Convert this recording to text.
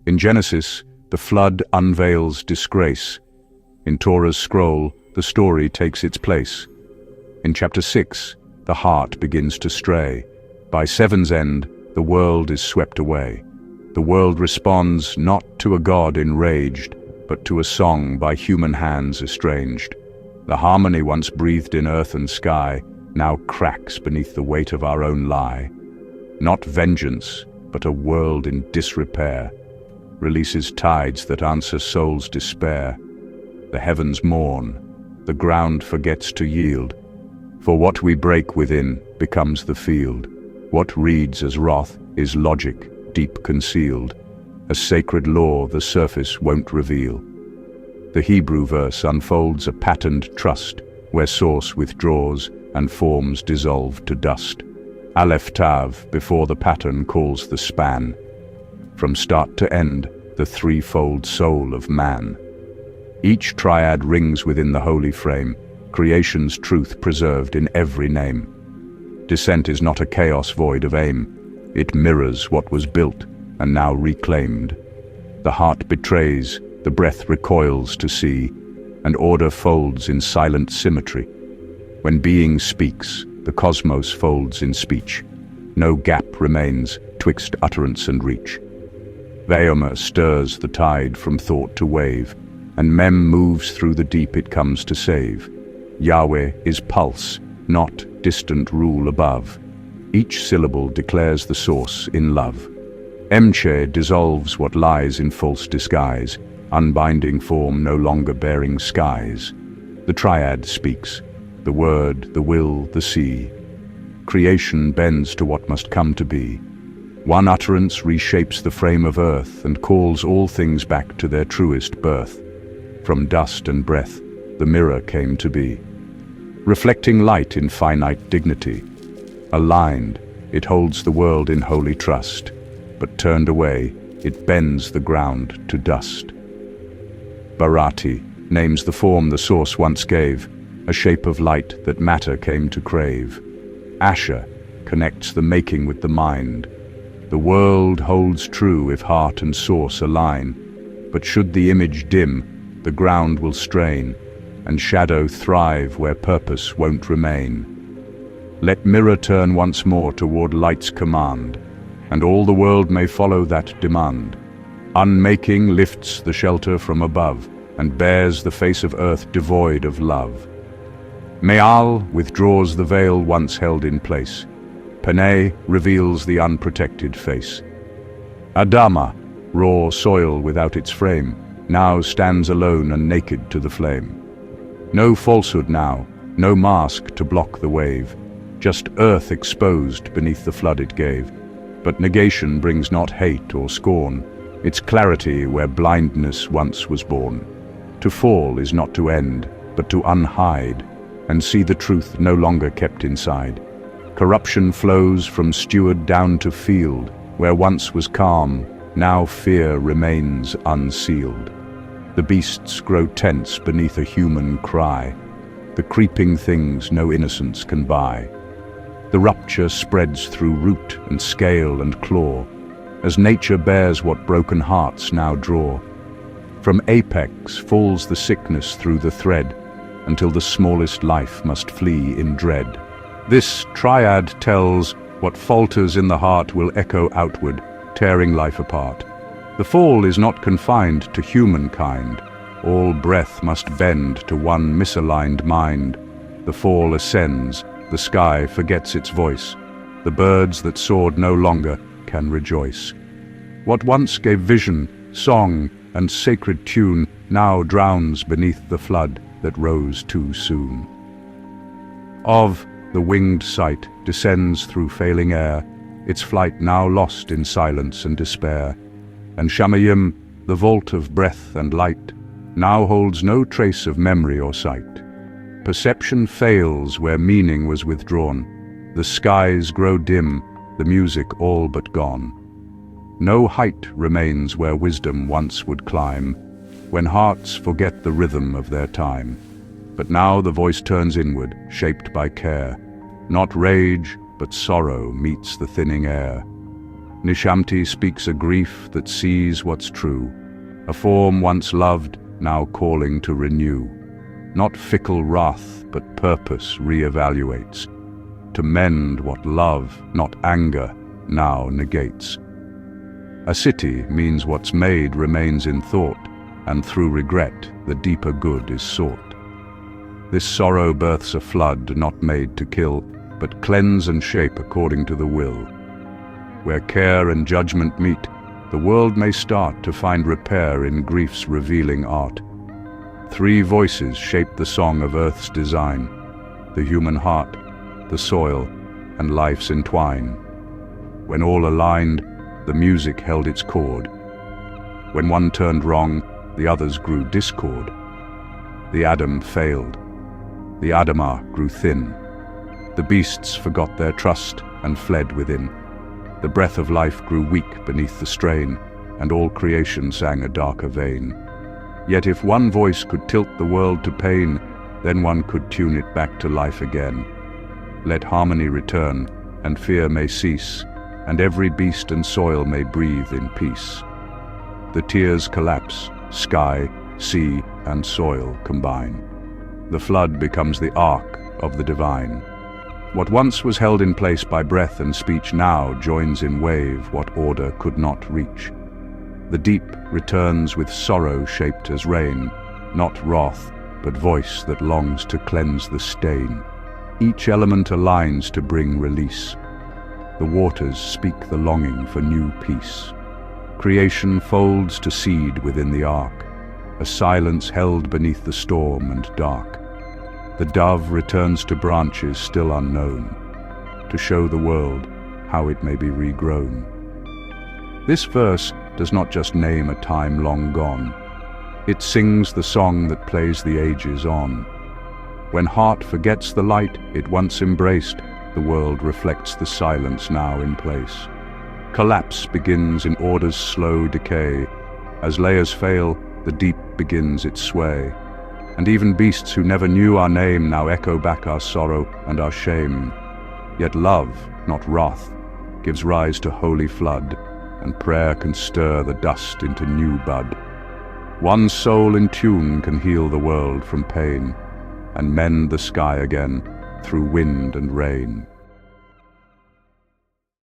In Genesis, the flood unveils disgrace. In Torah's scroll, the story takes its place. In chapter 6, the heart begins to stray. By 7's end, the world is swept away. The world responds not to a God enraged, but to a song by human hands estranged. The harmony once breathed in earth and sky now cracks beneath the weight of our own lie. Not vengeance, but a world in disrepair releases tides that answer soul's despair. The heavens mourn, the ground forgets to yield, for what we break within becomes the field. What reads as wrath is logic, deep concealed, a sacred law the surface won't reveal. The Hebrew verse unfolds a patterned trust, where source withdraws and forms dissolve to dust. Aleph Tav, before the pattern, calls the span. From start to end, the threefold soul of man. Each triad rings within the holy frame, creation's truth preserved in every name. Descent is not a chaos void of aim. It mirrors what was built and now reclaimed. The heart betrays, the breath recoils to see, and order folds in silent symmetry. When being speaks, the cosmos folds in speech. No gap remains twixt utterance and reach. Vayomer stirs the tide from thought to wave, and Mem moves through the deep it comes to save. Yahweh is pulse, not distant rule above. Each syllable declares the source in love. Emche dissolves what lies in false disguise, unbinding form no longer bearing skies. The triad speaks, the word, the will, the sea. Creation bends to what must come to be. One utterance reshapes the frame of earth and calls all things back to their truest birth. From dust and breath, the mirror came to be, reflecting light in finite dignity. Aligned, it holds the world in holy trust, but turned away, it bends the ground to dust. Barati names the form the source once gave, a shape of light that matter came to crave. Asher connects the making with the mind. The world holds true if heart and source align, but should the image dim, the ground will strain, and shadow thrive where purpose won't remain. Let mirror turn once more toward light's command, and all the world may follow that demand. Unmaking lifts the shelter from above, and bears the face of earth devoid of love. Me'al withdraws the veil once held in place. Panay reveals the unprotected face. Adama, raw soil without its frame, now stands alone and naked to the flame. No falsehood now, no mask to block the wave, just earth exposed beneath the flood it gave. But negation brings not hate or scorn, it's clarity where blindness once was born. To fall is not to end, but to unhide, and see the truth no longer kept inside. Corruption flows from steward down to field, where once was calm, now fear remains unsealed. The beasts grow tense beneath a human cry, the creeping things no innocence can buy. The rupture spreads through root and scale and claw, as nature bears what broken hearts now draw. From apex falls the sickness through the thread, until the smallest life must flee in dread. This triad tells what falters in the heart will echo outward, tearing life apart. The fall is not confined to humankind. All breath must bend to one misaligned mind. The fall ascends, the sky forgets its voice. The birds that soared no longer can rejoice. What once gave vision, song, and sacred tune now drowns beneath the flood that rose too soon. Of the winged sight descends through failing air, its flight now lost in silence and despair. And Shamayim, the vault of breath and light, now holds no trace of memory or sight. Perception fails where meaning was withdrawn. The skies grow dim, the music all but gone. No height remains where wisdom once would climb, when hearts forget the rhythm of their time. But now the voice turns inward, shaped by care. Not rage, but sorrow meets the thinning air. Nishamti speaks a grief that sees what's true, a form once loved, now calling to renew. Not fickle wrath, but purpose re-evaluates, to mend what love, not anger, now negates. A city means what's made remains in thought, and through regret the deeper good is sought. This sorrow births a flood not made to kill, but cleanse and shape according to the will. Where care and judgment meet, the world may start to find repair in grief's revealing art. Three voices shape the song of earth's design: the human heart, the soil, and life's entwine. When all aligned, the music held its chord. When one turned wrong, the others grew discord. The Adam failed. The Adamah grew thin. The beasts forgot their trust and fled within. The breath of life grew weak beneath the strain, and all creation sang a darker vein. Yet if one voice could tilt the world to pain, then one could tune it back to life again. Let harmony return, and fear may cease, and every beast and soil may breathe in peace. The tears collapse, sky, sea, and soil combine. The flood becomes the ark of the divine. What once was held in place by breath and speech now joins in wave what order could not reach. The deep returns with sorrow shaped as rain, not wrath, but voice that longs to cleanse the stain. Each element aligns to bring release. The waters speak the longing for new peace. Creation folds to seed within the ark, a silence held beneath the storm and dark. The dove returns to branches still unknown, to show the world how it may be regrown. This verse does not just name a time long gone. It sings the song that plays the ages on. When heart forgets the light it once embraced, the world reflects the silence now in place. Collapse begins in order's slow decay. As layers fail, the deep begins its sway. And even beasts who never knew our name now echo back our sorrow and our shame. Yet love, not wrath, gives rise to holy flood, and prayer can stir the dust into new bud. One soul in tune can heal the world from pain, and mend the sky again through wind and rain.